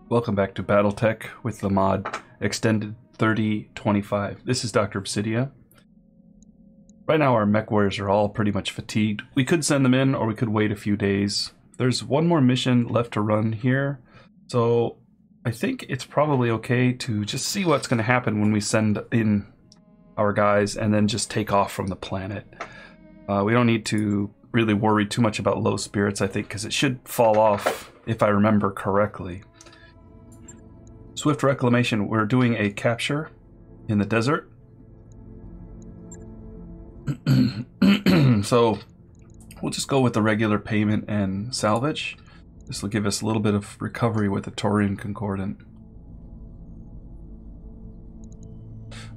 Welcome back to BattleTech with the mod Extended 3025. This is Dr. Obsidian. Right now our mech warriors are all pretty much fatigued. We could send them in or we could wait a few days. There's one more mission left to run here, so I think it's probably okay to just see what's going to happen when we send in our guys and then just take off from the planet. We don't need to really worry too much about low spirits, I think, because it should fall off if I remember correctly. Swift Reclamation, we're doing a capture in the desert. So we'll just go with the regular payment and salvage. This will give us a little bit of recovery with the Taurian Concordat.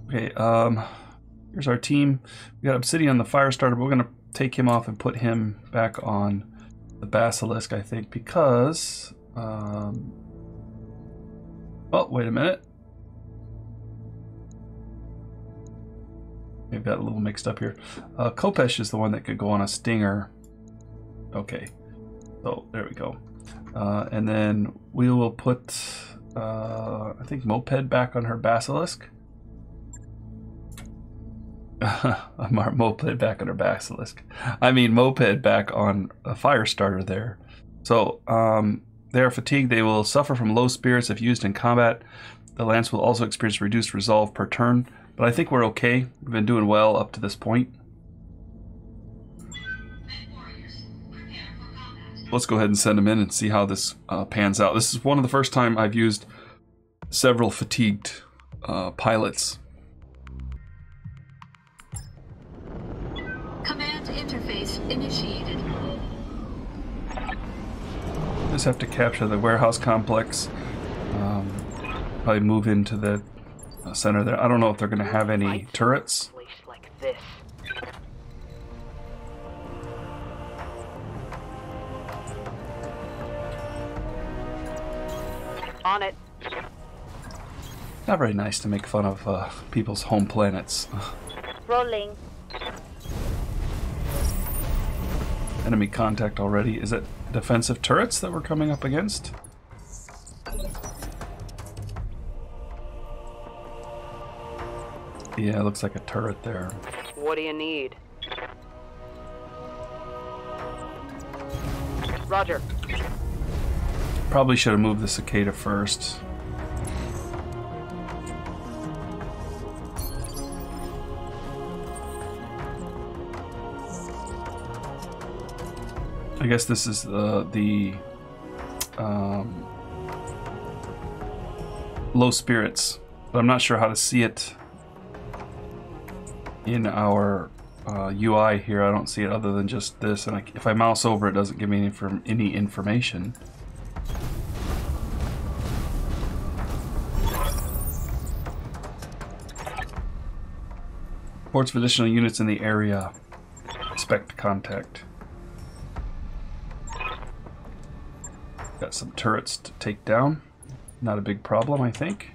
Okay, here's our team. We got Obsidian on the Firestarter, but we're going to take him off and put him back on the Basilisk, I think, because... Oh, wait a minute. Maybe got a little mixed up here. Kopesh is the one that could go on a Stinger. Okay. So, there we go. And then we will put, I think, Moped back on her Basilisk. Moped back on her Basilisk. I mean, Moped back on a Firestarter there. So, they are fatigued. They will suffer from low spirits if used in combat. The lance will also experience reduced resolve per turn, but I think we're okay. We've been doing well up to this point. Let's go ahead and send them in and see how this pans out. This is one of the first time I've used several fatigued pilots. Command interface initiated. Just have to capture the warehouse complex. Probably move into the center there. I don't know if they're going to have any turrets. Like this. On it. Not very nice to make fun of people's home planets. Rolling. Enemy contact already. Is it defensive turrets that we're coming up against? Yeah, it looks like a turret there. What do you need? Roger. Probably should have moved the cicada first. I guess this is the low spirits, but I'm not sure how to see it in our UI here. I don't see it other than just this, and if I mouse over it doesn't give me any information. Reports of additional units in the area. Expect contact. Got some turrets to take down. Not a big problem, I think.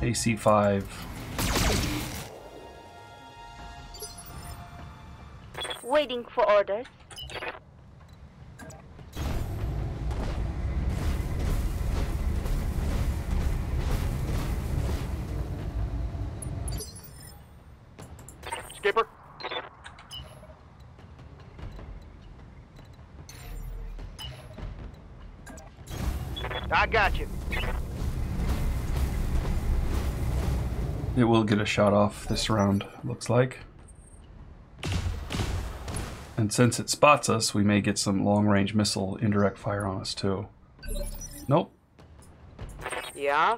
AC5. Waiting for orders. Skipper. I got you. It will get a shot off this round, looks like. And since it spots us, we may get some long-range missile indirect fire on us too. Nope. Yeah?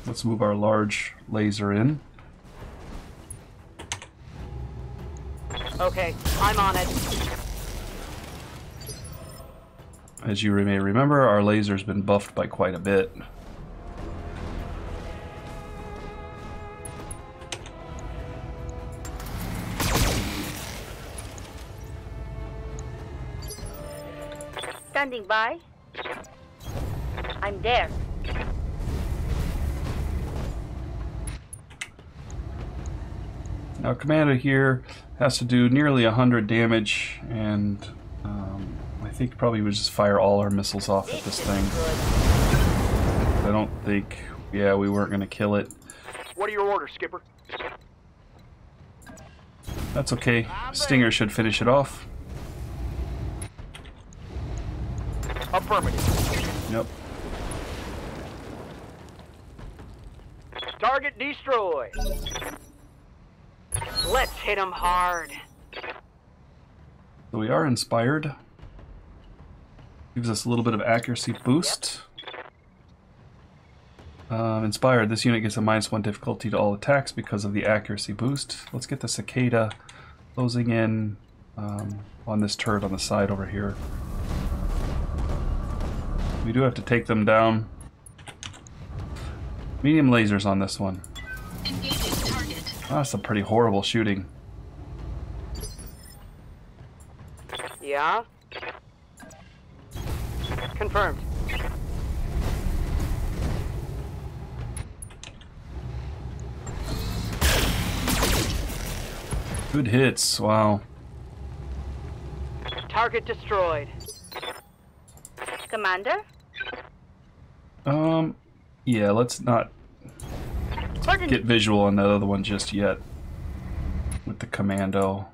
Let's move our large laser in. Okay, I'm on it. As you may remember, our laser's been buffed by quite a bit. Standing by. I'm there. Now Commander here has to do nearly 100 damage, and think probably we just fire all our missiles off at this thing. I don't think... Yeah, we weren't going to kill it. What are your orders, Skipper? That's okay. Stinger should finish it off. Affirmative. Yep. Target destroyed. Let's hit him hard. So we are inspired. Gives us a little bit of accuracy boost. Inspired, this unit gets a -1 difficulty to all attacks because of the accuracy boost. Let's get the cicada closing in on this turret on the side over here. We do have to take them down. Medium lasers on this one. Engaging target. Oh, that's some pretty horrible shooting. Yeah? Confirmed. Good hits, wow. Target destroyed. Commander? Yeah, let's not get visual on that other one just yet. With the commando.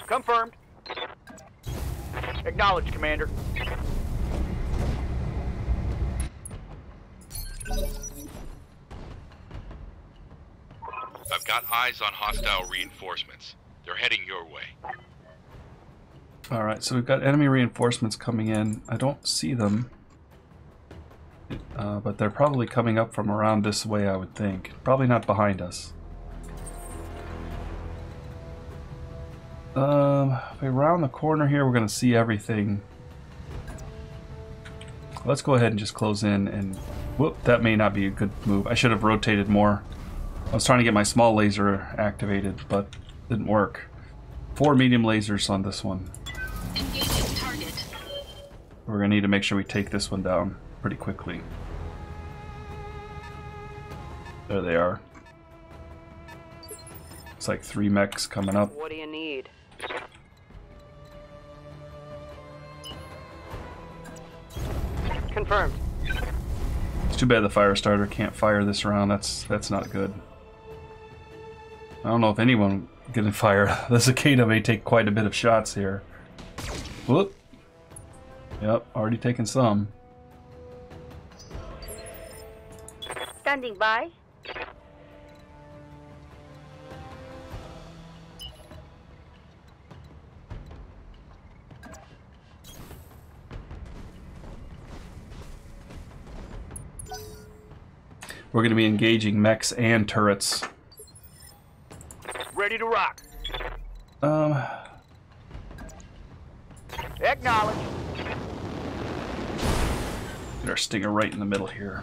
Confirmed. Acknowledged, Commander. I've got eyes on hostile reinforcements. They're heading your way. Alright, so we've got enemy reinforcements coming in. I don't see them. But they're probably coming up from around this way, I would think. Probably not behind us. If we round the corner here, we're going to see everything. Let's go ahead and just close in and... Whoop, that may not be a good move. I should have rotated more. I was trying to get my small laser activated, but didn't work. 4 medium lasers on this one. Engaging target. We're going to need to make sure we take this one down pretty quickly. There they are. Looks like 3 mechs coming up. What do you need? Confirmed. It's too bad the fire starter can't fire this round. That's not good. I don't know if anyone can fire. The cicada may take quite a bit of shots here. Whoop. Yep, already taken some. Standing by. We're going to be engaging mechs and turrets. Ready to rock. Acknowledge. Get our stinger right in the middle here.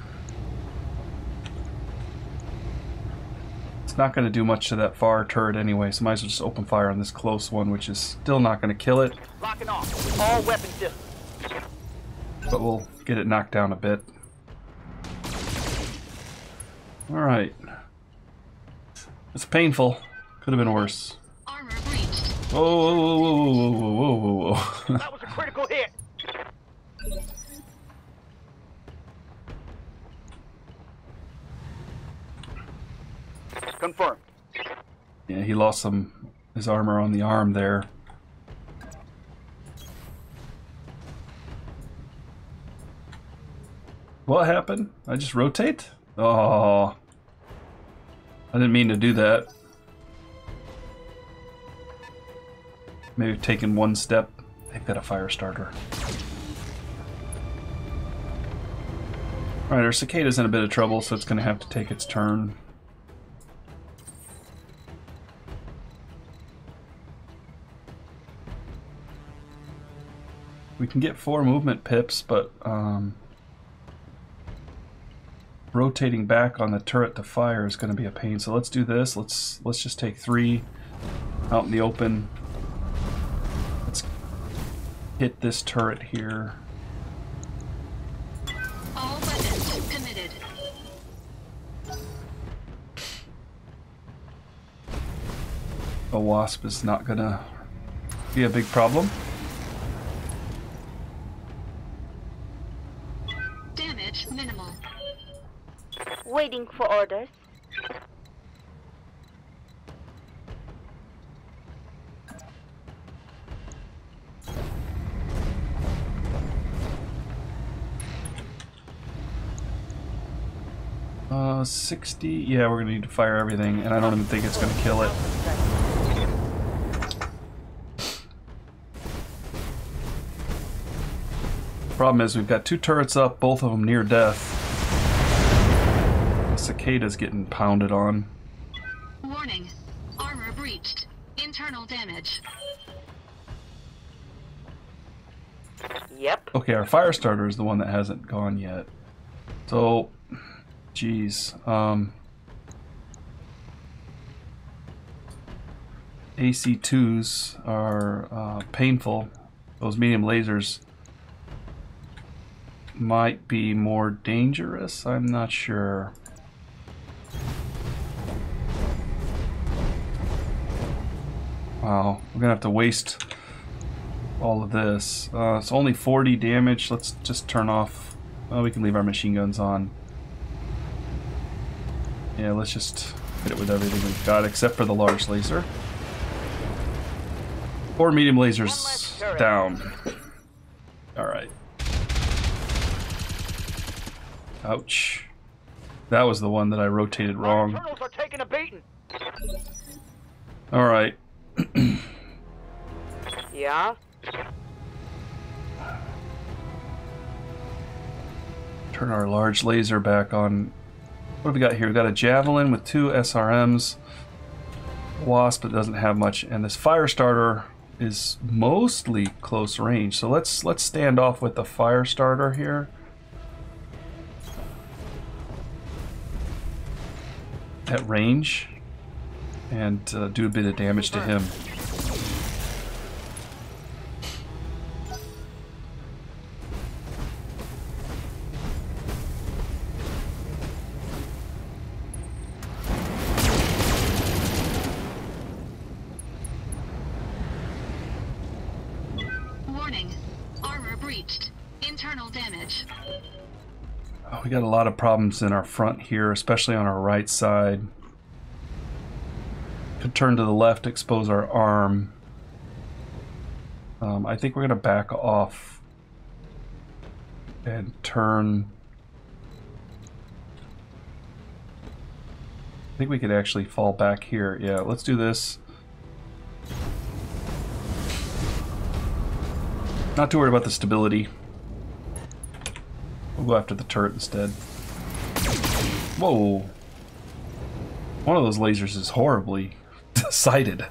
It's not going to do much to that far turret anyway, so might as well just open fire on this close one, which is still not going to kill it. Locking off. All weapon systems. But we'll get it knocked down a bit. Alright. It's painful. Could have been worse. Armor breached. Whoa, whoa, whoa, whoa, whoa, whoa, whoa, whoa. That was a critical hit. Confirmed. Yeah, he lost his armor on the arm there. What happened? I just rotate? Oh, I didn't mean to do that. Maybe taking one step. They've got a fire starter. Alright, our cicada's in a bit of trouble, so it's going to have to take its turn. We can get 4 movement pips, but rotating back on the turret to fire is going to be a pain. So let's do this. Let's just take 3 out in the open. Let's hit this turret here. All weapons committed. a wasp is not gonna be a big problem. Damage minimal. Waiting for orders. 60. Yeah, we're gonna need to fire everything, and I don't even think it's gonna kill it. Problem is, we've got 2 turrets up, both of them near death. The cicada's getting pounded on. Warning. Armor breached. Internal damage. Yep. Okay, our fire starter is the one that hasn't gone yet. So, geez. AC2s are painful. Those medium lasers might be more dangerous. I'm not sure. Wow, we're gonna have to waste all of this. It's only 40 damage. Let's just turn off. Well, we can leave our machine guns on. Yeah, let's just hit it with everything we've got except for the large laser. 4 medium lasers down. Alright. Ouch. That was the one that I rotated wrong. Turtles are taking a beating. Alright. Yeah. Turn our large laser back on. What have we got here? We've got a javelin with 2 SRMs. Wasp that doesn't have much, and this fire starter is mostly close range. So let's stand off with the fire starter here. At range, and do a bit of damage to him. Warning. Armor breached. Internal damage. Oh, we got a lot of problems in our front here, especially on our right side. Could turn to the left, expose our arm. I think we're going to back off and turn. I think we could actually fall back here. Yeah, let's do this. Not too worried about the stability. We'll go after the turret instead. Whoa. One of those lasers is horribly sighted.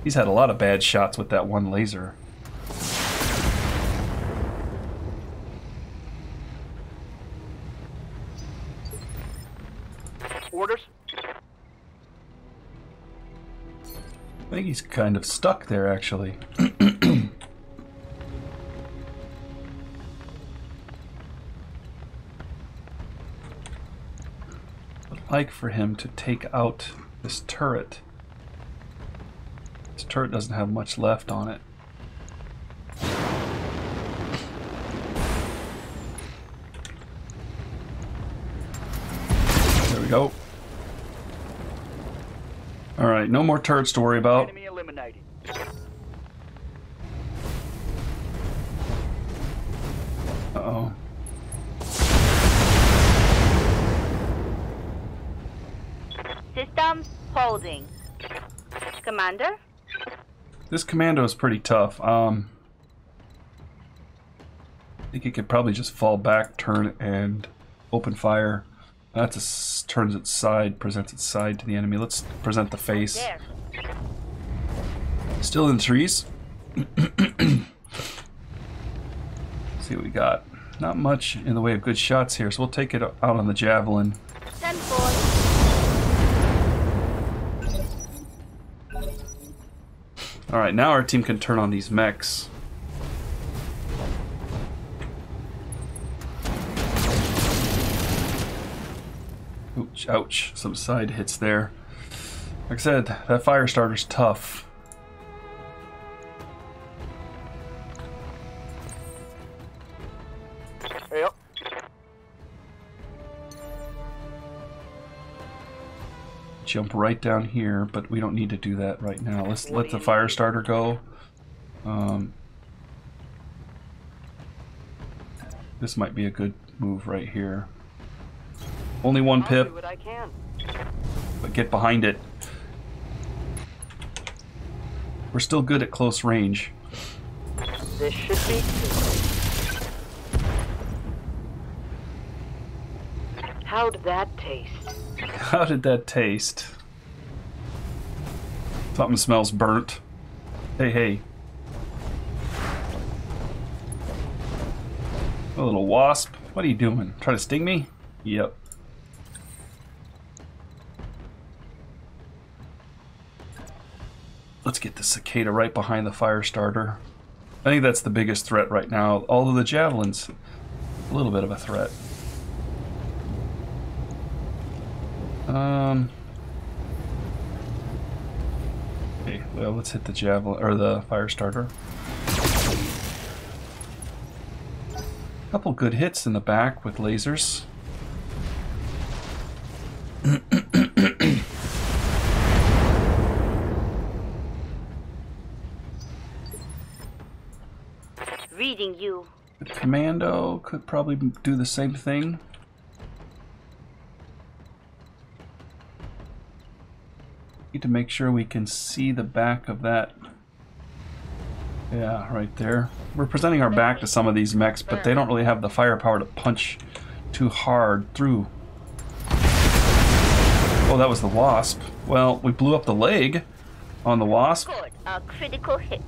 He's had a lot of bad shots with that one laser. Orders. I think he's kind of stuck there, actually. I'd like for him to take out this turret. This turret doesn't have much left on it. There we go. Alright, no more turrets to worry about. Enemy eliminated. Uh-oh. System holding. Commander? This commando is pretty tough. I think it could probably just fall back, turn, and open fire. That turns its side, presents its side to the enemy. Let's present the face. There. Still in the trees. See what we got. Not much in the way of good shots here, so we'll take it out on the javelin. 10-4. Alright, now our team can turn on these mechs. Ouch, ouch. Some side hits there. Like I said, that fire starter's tough. Yep. Jump right down here, but we don't need to do that right now. Let's let the fire starter go. This might be a good move right here. Only one I'll pip, do what I can. but get behind it. We're still good at close range. This should be good. How did that taste? How did that taste? Something smells burnt. Hey, hey. A little wasp. What are you doing? Try to sting me? Yep. Let's get the cicada right behind the fire starter. I think that's the biggest threat right now. Although the javelin's a little bit of a threat. Okay, well, let's hit the javelin or the fire starter. Couple good hits in the back with lasers. Reading you. The commando could probably do the same thing. Need to make sure we can see the back of that. Yeah, right there. We're presenting our back to some of these mechs, but they don't really have the firepower to punch too hard through. Oh, that was the wasp. Well, we blew up the leg on the wasp. Good. A critical hit.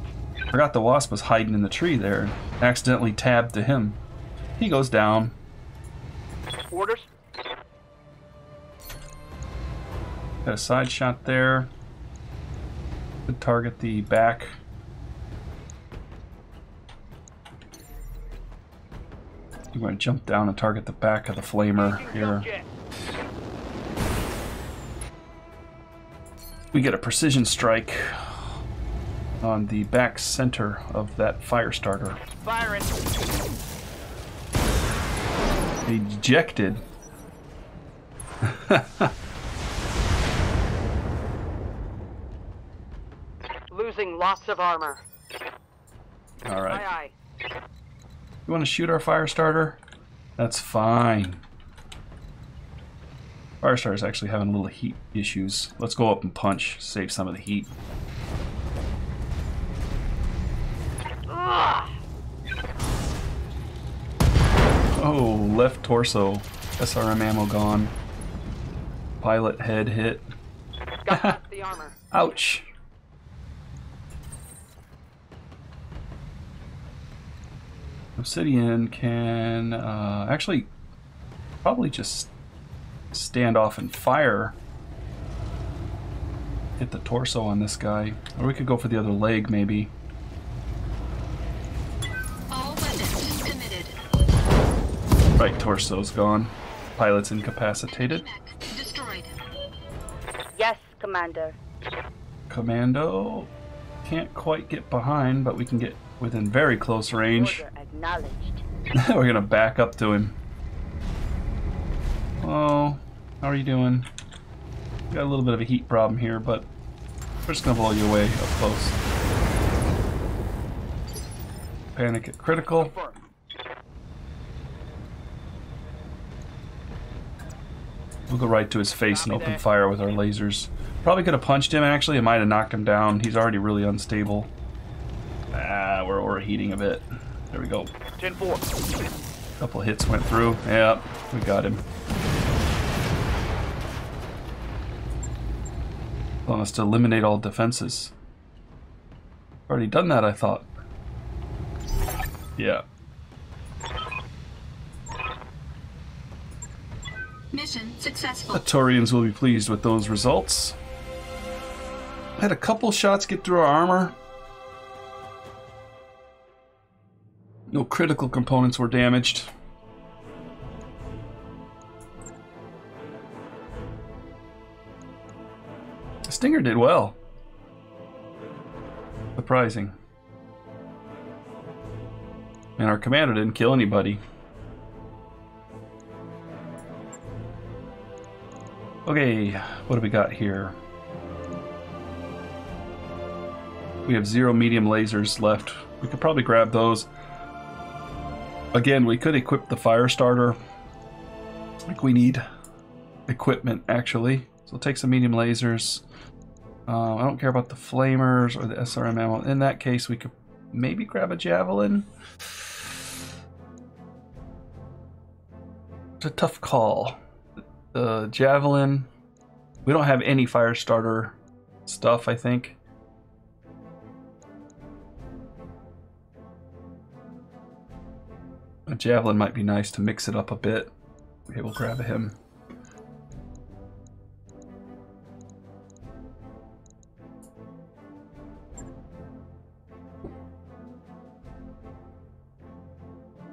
Forgot the wasp was hiding in the tree there. Accidentally tabbed to him. He goes down. Orders? Got a side shot there. Could target the back. I'm going to jump down and target the back of the flamer here. We get a precision strike on the back center of that fire starter. Firing. Ejected. Losing lots of armor. All right. Aye, You want to shoot our fire starter? That's fine. Fire starter's actually having a little heat issues. Let's go up and punch, save some of the heat. aye. Oh, left torso. SRM ammo gone. Pilot head hit. Got the armor. Ouch. Obsidian can actually probably just stand off and fire. Hit the torso on this guy. Or we could go for the other leg maybe. All weapons committed. Right torso's gone. Pilot's incapacitated. Mech destroyed. Yes, Commander. Commando can't quite get behind, but we can get within very close range. Order acknowledged. We're gonna back up to him. Oh, how are you doing? Got a little bit of a heat problem here, but we're just gonna blow you away up close. Panic at critical. Confirm. We'll go right to his face and open fire with our lasers. Probably could have punched him actually, it might have knocked him down. He's already really unstable. Ah, we're overheating a bit. There we go. 10-4. Couple hits went through. Yeah, we got him. Want us to eliminate all defenses. Already done that, I thought. Yeah. Mission successful. The Taurians will be pleased with those results. Had a couple shots get through our armor. No critical components were damaged. Stinger did well. Surprising. And our commander didn't kill anybody. Okay, what do we got here? We have 0 medium lasers left. We could probably grab those. Again, we could equip the fire starter. Like we need equipment actually. So we'll take some medium lasers. I don't care about the flamers or the SRM ammo. In that case, we could maybe grab a javelin. It's a tough call. The javelin. We don't have any fire starter stuff, I think. A javelin might be nice to mix it up a bit. Okay, we'll grab him.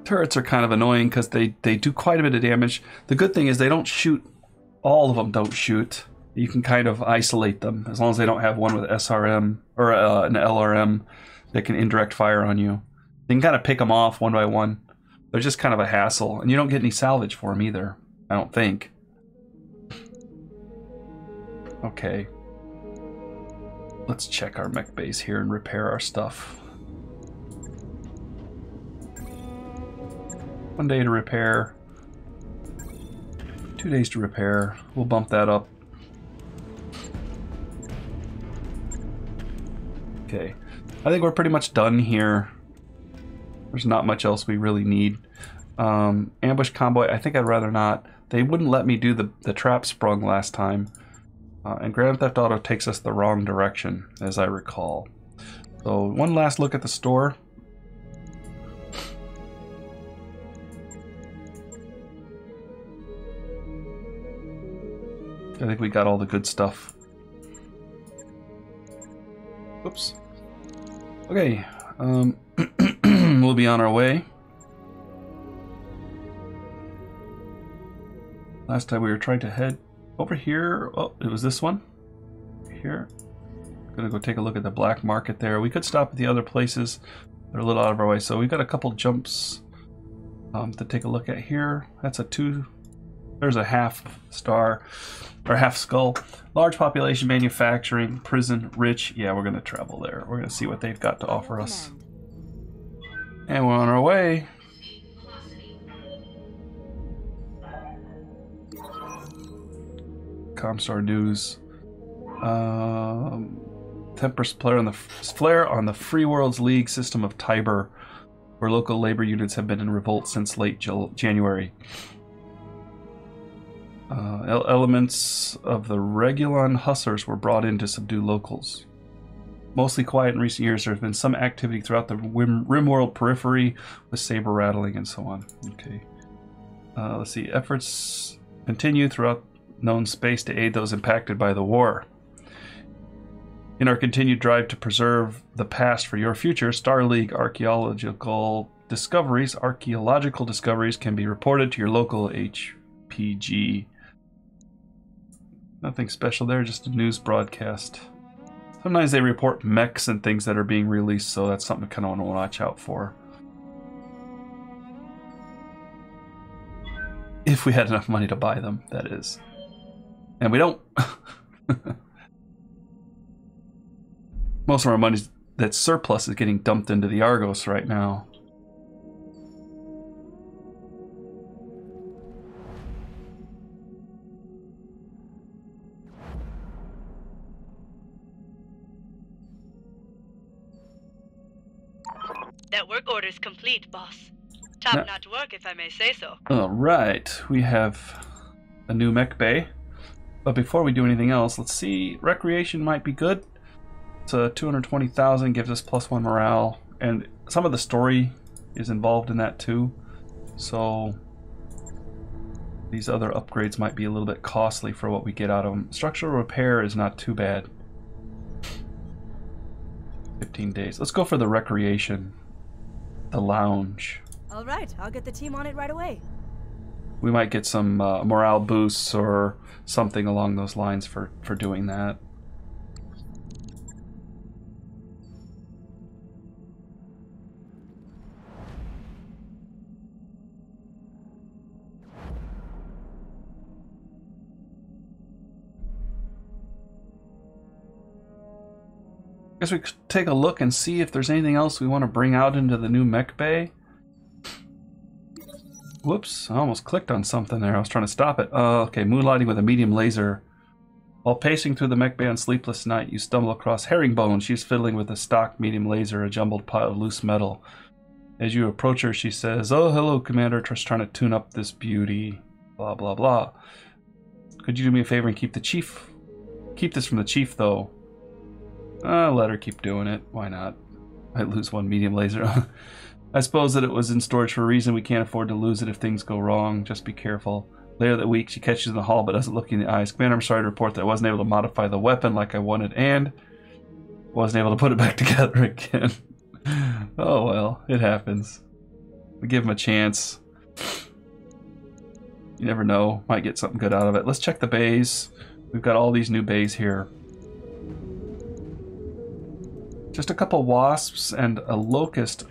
Turrets are kind of annoying because they do quite a bit of damage. The good thing is they don't shoot. All of them don't shoot. You can kind of isolate them as long as they don't have one with SRM or an LRM that can indirect fire on you. You can kind of pick them off one by one. They're just kind of a hassle, and you don't get any salvage for them either. I don't think. Okay. Let's check our mech base here and repair our stuff. 1 day to repair. 2 days to repair. We'll bump that up. Okay. I think we're pretty much done here. There's not much else we really need. Ambush convoy, I think I'd rather not. They wouldn't let me do the trap sprung last time. And Grand Theft Auto takes us the wrong direction, as I recall. So one last look at the store. I think we got all the good stuff. Oops. Okay. We'll be on our way. Last time we were trying to head over here. Oh, it was this one. Here. Gonna go take a look at the black market there. We could stop at the other places. They're a little out of our way. So we've got a couple jumps to take a look at here. That's a 2. There's a half star. Or half skull. Large population, manufacturing, prison, rich. Yeah, we're going to travel there. We're going to see what they've got to offer us. And we're on our way. Comstar news. Tempest flare on the Free Worlds League system of Tiber, where local labor units have been in revolt since late January. Elements of the Regulon Hussars were brought in to subdue locals. Mostly quiet in recent years, there has been some activity throughout the Rimworld periphery with saber rattling and so on. Okay. Let's see. Efforts continue throughout known space to aid those impacted by the war. In our continued drive to preserve the past for your future, Star League archaeological discoveries can be reported to your local HPG. Nothing special there, just a news broadcast. Sometimes they report mechs and things that are being released, so that's something I kind of want to watch out for. If we had enough money to buy them, that is. And we don't. Most of our money that's surplus is getting dumped into the Argos right now. That work order's complete, boss. Top-notch work, if I may say so. All right, we have a new mech bay. But before we do anything else, let's see. Recreation might be good. It's 220,000, gives us +1 morale, and some of the story is involved in that too. So these other upgrades might be a little bit costly for what we get out of them. Structural repair is not too bad. 15 days. Let's go for the recreation. The lounge. All right, I'll get the team on it right away. We might get some morale boosts or something along those lines for doing that. Guess we could take a look and see if there's anything else we want to bring out into the new mech bay. Whoops, I almost clicked on something there. I was trying to stop it. Okay, moonlighting with a medium laser. While pacing through the mech bay on sleepless night, you stumble across Herringbone. She's fiddling with a stock medium laser, a jumbled pile of loose metal. As you approach her, she says, "Oh, hello, Commander. Just trying to tune up this beauty. Blah, blah, blah. Could you do me a favor and keep this from the Chief, though?" Let her keep doing it. Why not? Might lose one medium laser. I suppose that it was in storage for a reason. We can't afford to lose it if things go wrong. Just be careful. Later that week, she catches in the hall but doesn't look you in the eyes. "Commander, I'm sorry to report that I wasn't able to modify the weapon like I wanted and wasn't able to put it back together again." Oh well, it happens. We give him a chance. You never know. Might get something good out of it. Let's check the bays. We've got all these new bays here. Just a couple wasps and a locust.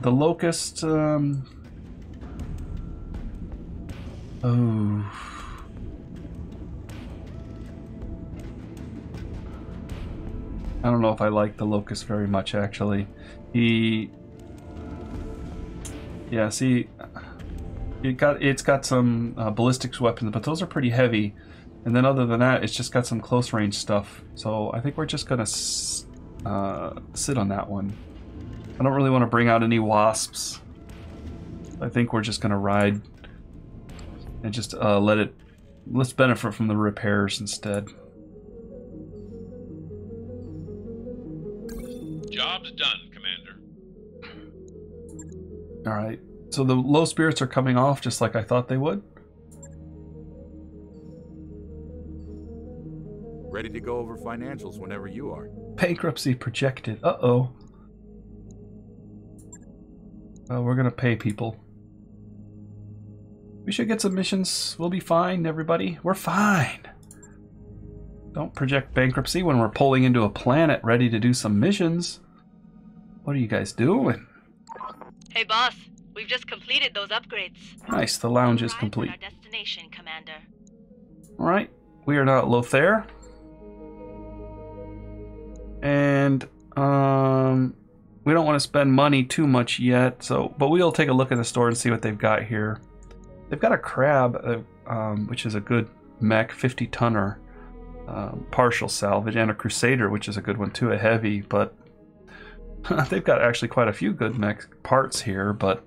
The locust, oh. I don't know if I like the locust very much, actually. Yeah, see, it's got some ballistics weapons, but those are pretty heavy. And then other than that, it's just got some close range stuff. So I think we're just gonna sit on that one. I don't really want to bring out any wasps. I think we're just gonna ride and just let's benefit from the repairs instead. Job's done, Commander. Alright, so the low spirits are coming off just like I thought they would. Ready to go over financials whenever you are. Bankruptcy projected. Uh-oh. We're gonna pay people. We should get some missions. We'll be fine, everybody. We're fine. Don't project bankruptcy when we're pulling into a planet ready to do some missions. What are you guys doing? Hey, boss. We've just completed those upgrades. Nice, the lounge is Arrived complete. at our destination, Commander. Alright, we are now at Lothair. And, we don't want to spend money too much yet, but we'll take a look at the store and see what they've got here. They've got a crab, which is a good mech, 50-tonner, partial salvage, and a crusader, which is a good one too, a heavy, but they've got actually quite a few good mech parts here, but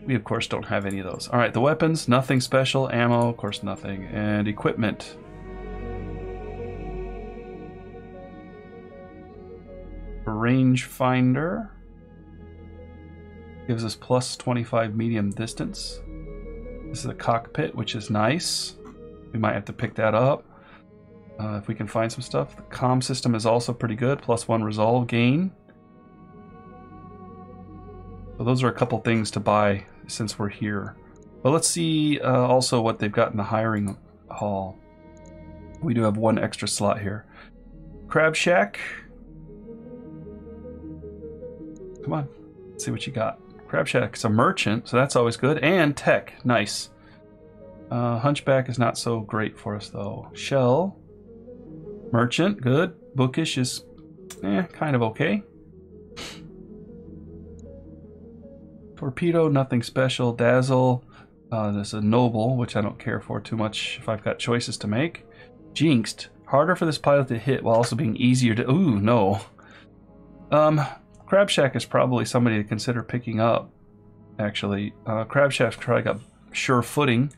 we of course don't have any of those. Alright, the weapons, nothing special, ammo, of course nothing, and equipment. Rangefinder gives us plus 25 medium distance. This is a cockpit, which is nice. We might have to pick that up if we can find some stuff. The comm system is also pretty good, plus 1 resolve gain. So those are a couple things to buy since we're here. But let's see also what they've got in the hiring hall. We do have 1 extra slot here. Crab Shack. Come on, let's see what you got. Crab Shack's a merchant, so that's always good. And tech, nice. Hunchback is not so great for us though. Shell, merchant, good. Bookish is, kind of okay. Torpedo, nothing special. Dazzle, there's a noble, which I don't care for too much if I've got choices to make. Jinxed, harder for this pilot to hit while also being easier to. Ooh, no. Crab Shack is probably somebody to consider picking up, actually. Crab Shack's probably got sure footing,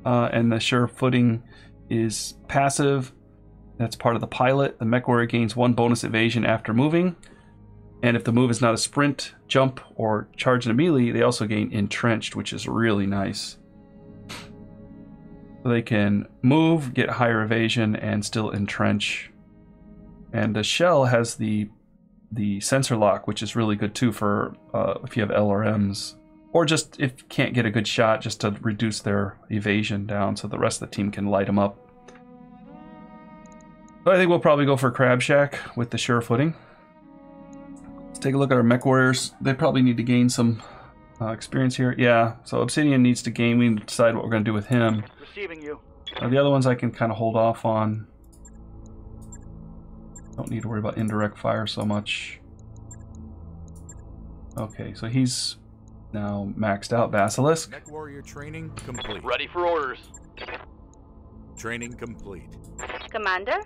and the sure footing is passive. That's part of the pilot. The mech warrior gains 1 bonus evasion after moving, and if the move is not a sprint, jump, or charge in a melee, they also gain entrenched, which is really nice. So they can move, get higher evasion, and still entrench. And the shell has the sensor lock, which is really good too for if you have LRMs, or just if you can't get a good shot, just to reduce their evasion down so the rest of the team can light them up. But I think we'll probably go for Crab Shack with the sure footing. Let's take a look at our mech warriors. They probably need to gain some experience here. Yeah, so Obsidian needs to gain. We need to decide what we're going to do with him. Receiving you. The other ones I can kind of hold off on. Don't need to worry about indirect fire so much. Okay, so he's now maxed out. Basilisk. Mech warrior training complete. Ready for orders. Training complete. Commander?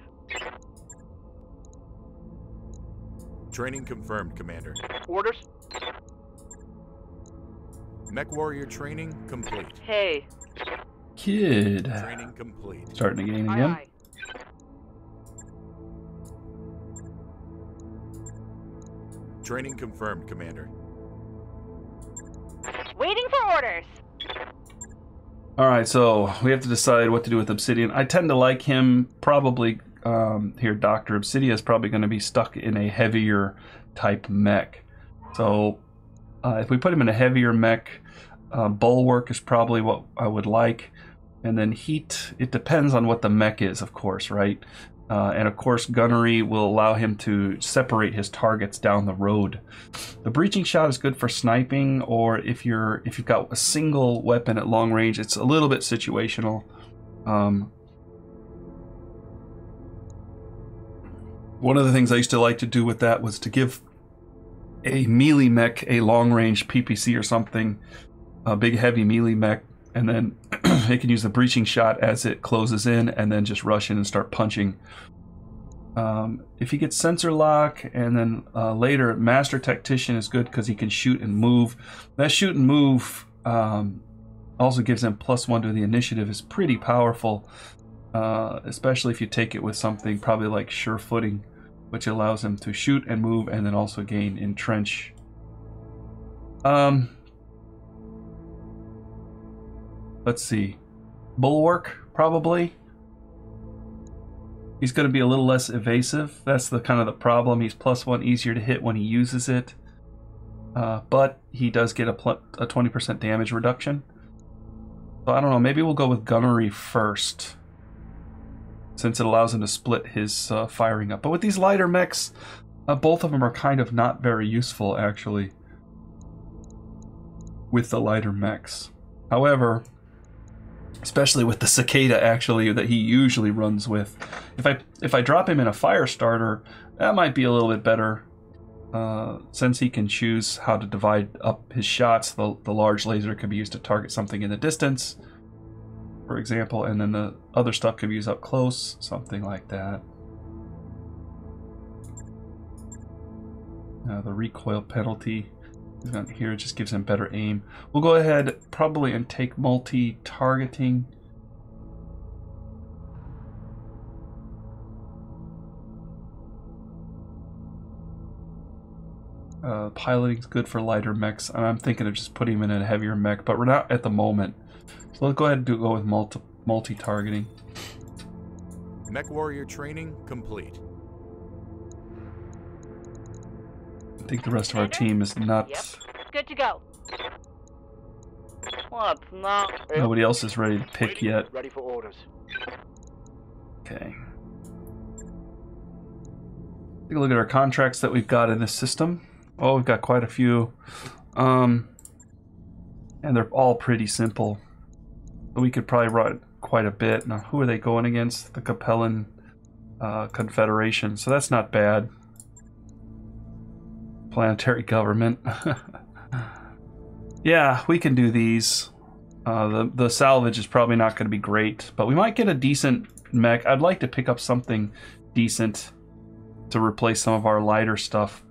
Training confirmed, Commander. Orders. Mech warrior training complete. Hey. Kid. Training complete. Starting to gain Aye, again. aye. Training confirmed, Commander. Waiting for orders. Alright, so we have to decide what to do with Obsidian. I tend to like him. Probably, here, Dr. Obsidian is probably going to be stuck in a heavier type mech. So, if we put him in a heavier mech, Bulwark is probably what I would like. And then Heat, it depends on what the mech is, of course, right? And of course, Gunnery will allow him to separate his targets down the road. The Breaching Shot is good for sniping, or if you've got a single weapon at long range, it's a little bit situational. One of the things I used to like to do with that was to give a melee mech a long range PPC or something, a big heavy melee mech, and then it can use the Breaching Shot as it closes in and then just rush in and start punching. If he gets Sensor Lock, and then later Master Tactician is good because he can shoot and move. That shoot and move also gives him +1 to the initiative, is pretty powerful, especially if you take it with something probably like Sure Footing, which allows him to shoot and move and then also gain Entrench. Let's see. Bulwark, probably. He's going to be a little less evasive. That's the kind of the problem. He's +1 easier to hit when he uses it. But he does get a 20% damage reduction. So I don't know, maybe we'll go with Gunnery first, since it allows him to split his firing up. But with these lighter mechs, both of them are kind of not very useful, actually, with the lighter mechs. However, especially with the Cicada, actually, that he usually runs with. If I drop him in a fire starter, that might be a little bit better, since he can choose how to divide up his shots. The large laser can be used to target something in the distance, for example, and then the other stuff can be used up close, something like that. The recoil penalty here just gives him better aim. We'll go ahead probably and take multi-targeting. Piloting's good for lighter mechs, and I'm thinking of just putting him in a heavier mech, but we're not at the moment. So let's go ahead and go with multi-targeting. Mech warrior training complete. I think the rest of our team is nuts. Yep. Good to go. What? No. Nobody else is ready to pick yet. Ready for orders. Okay. Take a look at our contracts that we've got in this system. Oh, we've got quite a few. And they're all pretty simple. We could probably run quite a bit. Now, who are they going against? The Capellan Confederation. So that's not bad. Planetary government. Yeah, we can do these. The salvage is probably not going to be great, but we might get a decent mech. I'd like to pick up something decent to replace some of our lighter stuff.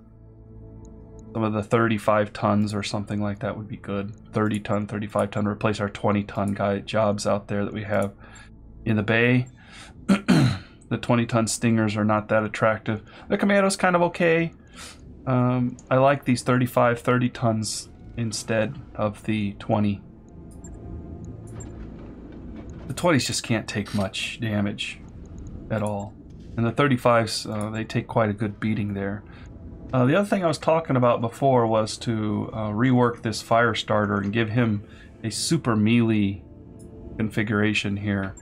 Some of the 35 tons or something like that would be good. 30 ton, 35 ton, replace our 20 ton jobs out there that we have in the bay. The 20 ton Stingers are not that attractive. The Commando's kind of okay. I like these 35, 30 tons instead of the 20. The 20s just can't take much damage at all. And the 35s, they take quite a good beating there. The other thing I was talking about before was to rework this fire starter and give him a super melee configuration here.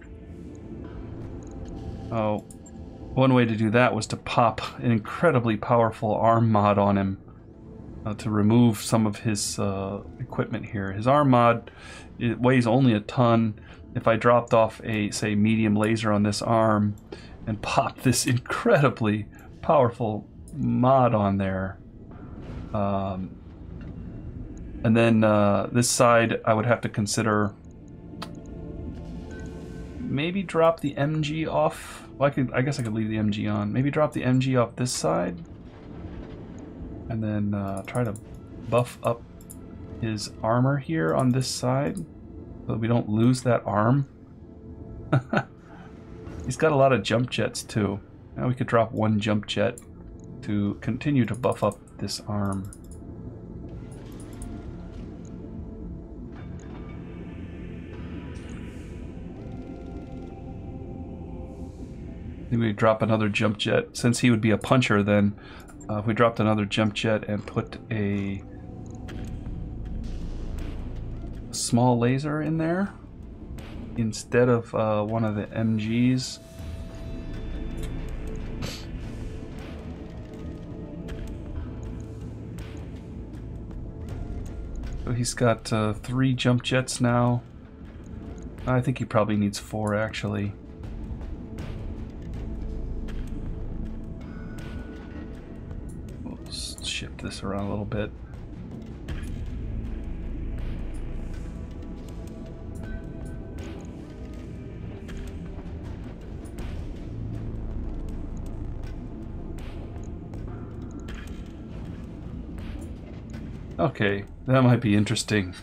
One way to do that was to pop an incredibly powerful arm mod on him to remove some of his equipment here. His arm mod, it weighs only a ton. If I dropped off a, say, medium laser on this arm and popped this incredibly powerful mod on there. And then this side, I would have to consider maybe drop the MG off. Well, I guess I could leave the MG on. Maybe drop the MG off this side, and then try to buff up his armor here on this side, so that we don't lose that arm. He's got a lot of jump jets too. Now we could drop one jump jet to continue to buff up this arm. I think we drop another jump jet. Since he would be a puncher, then if we dropped another jump jet and put a small laser in there instead of one of the MGs. So he's got 3 jump jets now. I think he probably needs 4 actually. Shift this around a little bit. Okay, that might be interesting.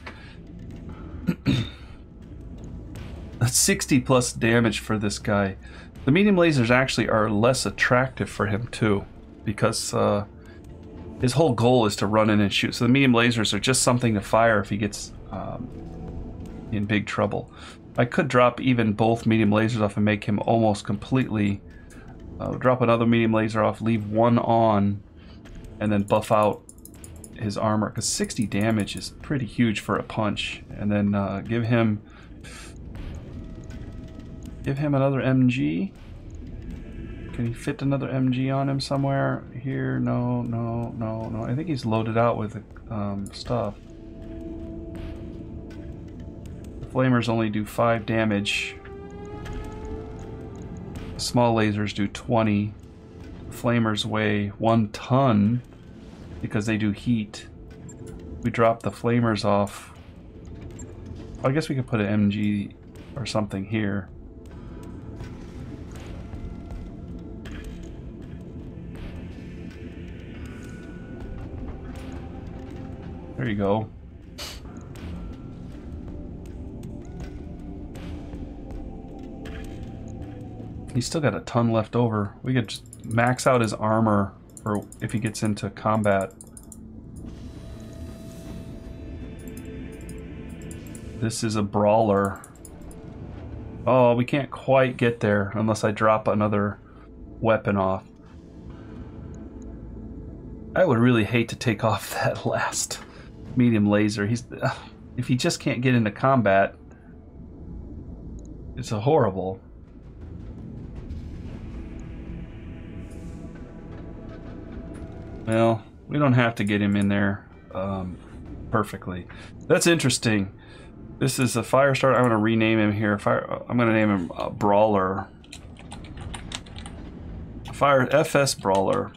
That's 60 plus damage for this guy. The medium lasers actually are less attractive for him too, because his whole goal is to run in and shoot. So the medium lasers are just something to fire if he gets in big trouble. I could drop even both medium lasers off and make him almost completely drop another medium laser off, leave one on, and then buff out his armor, because 60 damage is pretty huge for a punch. And then give him another MG. Can he fit another MG on him somewhere? Here? No, no, no, no. I think he's loaded out with stuff. The flamers only do 5 damage. The small lasers do 20. The flamers weigh 1 ton because they do heat. We drop the flamers off. I guess we could put an MG or something here. There you go. He's still got a ton left over. We could just max out his armor for if he gets into combat. This is a brawler. Oh, we can't quite get there unless I drop another weapon off. I would really hate to take off that last medium laser. If he just can't get into combat, it's a horrible. Well, we don't have to get him in there perfectly. That's interesting. This is a fire starter. I'm going to rename him here. I'm going to name him Brawler. Fire FS Brawler.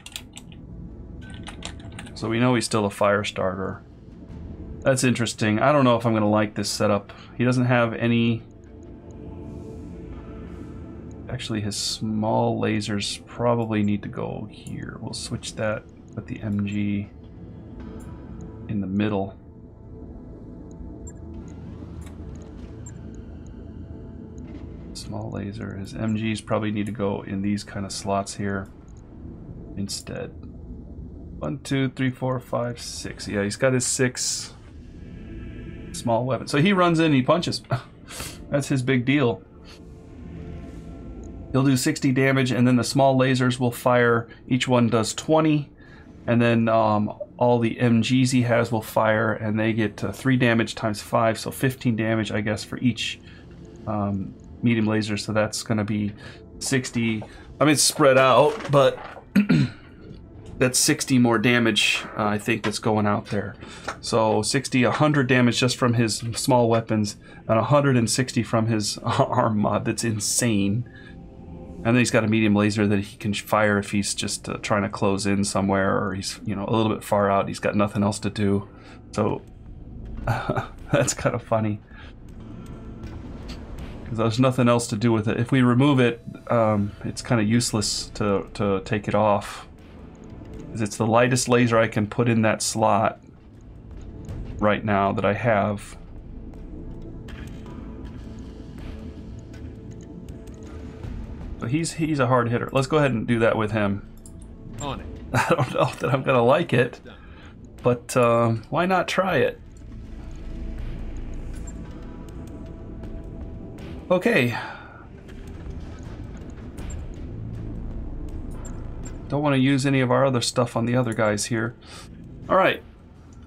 So we know he's still a fire starter. That's interesting. I don't know if I'm going to like this setup. He doesn't have any... Actually, his small lasers probably need to go here. We'll switch that with the MG in the middle. Small laser. His MGs probably need to go in these kind of slots here instead. 1, 2, 3, 4, 5, 6. Yeah, he's got his 6 small weapons. So he runs in, he punches. That's his big deal. He'll do 60 damage, and then the small lasers will fire. Each one does 20, and then all the MGs he has will fire, and they get 3 damage times 5, so 15 damage, I guess, for each medium laser. So that's going to be 60. I mean, it's spread out, but that's 60 more damage, I think, that's going out there. So 60, 100 damage just from his small weapons, and 160 from his arm mod. That's insane. And then he's got a medium laser that he can fire if he's just trying to close in somewhere, or he's, you know, a little bit far out. He's got nothing else to do. So that's kind of funny. Because there's nothing else to do with it. If we remove it, it's kind of useless to take it off. Because it's the lightest laser I can put in that slot right now that I have. So he's a hard hitter. Let's go ahead and do that with him. On it. I don't know that I'm gonna like it, but why not try it? Okay. Don't want to use any of our other stuff on the other guys here. All right.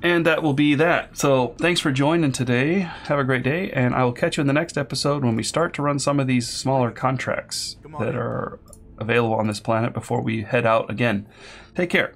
And that will be that. So thanks for joining today. Have a great day, and I will catch you in the next episode when we start to run some of these smaller contracts that are available on this planet before we head out again. Take care.